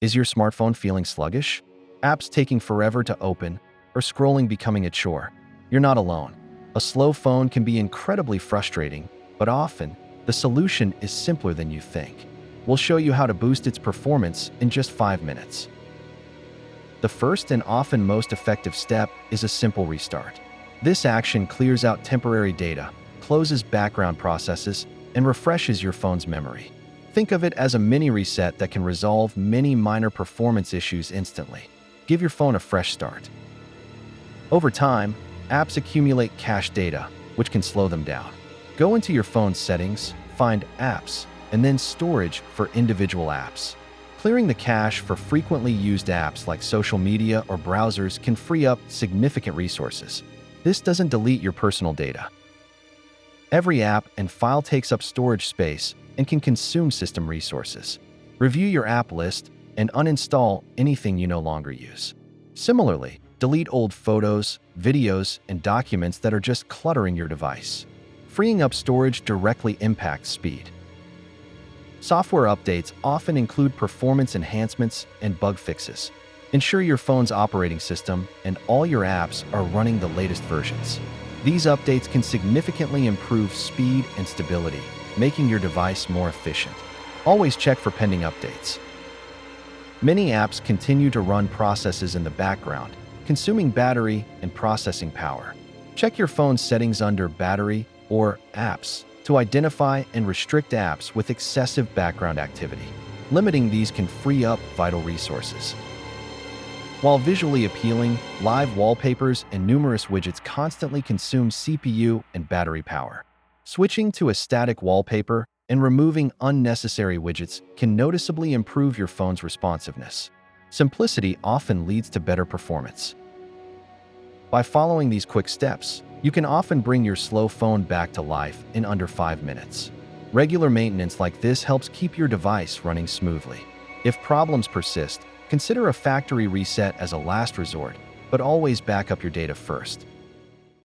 Is your smartphone feeling sluggish? Apps taking forever to open, or scrolling becoming a chore? You're not alone. A slow phone can be incredibly frustrating, but often, the solution is simpler than you think. We'll show you how to boost its performance in just 5 minutes. The first and often most effective step is a simple restart. This action clears out temporary data, closes background processes, and refreshes your phone's memory. Think of it as a mini reset that can resolve many minor performance issues instantly. Give your phone a fresh start. Over time, apps accumulate cache data, which can slow them down. Go into your phone's settings, find Apps, and then Storage for individual apps. Clearing the cache for frequently used apps like social media or browsers can free up significant resources. This doesn't delete your personal data. Every app and file takes up storage space and can consume system resources. Review your app list and uninstall anything you no longer use. Similarly, delete old photos, videos, and documents that are just cluttering your device. Freeing up storage directly impacts speed. Software updates often include performance enhancements and bug fixes. Ensure your phone's operating system and all your apps are running the latest versions. These updates can significantly improve speed and stability, making your device more efficient. Always check for pending updates. Many apps continue to run processes in the background, consuming battery and processing power. Check your phone's settings under Battery or Apps to identify and restrict apps with excessive background activity. Limiting these can free up vital resources. While visually appealing, live wallpapers and numerous widgets constantly consume CPU and battery power. Switching to a static wallpaper and removing unnecessary widgets can noticeably improve your phone's responsiveness. Simplicity often leads to better performance. By following these quick steps, you can often bring your slow phone back to life in under 5 minutes. Regular maintenance like this helps keep your device running smoothly. If problems persist, consider a factory reset as a last resort, but always back up your data first.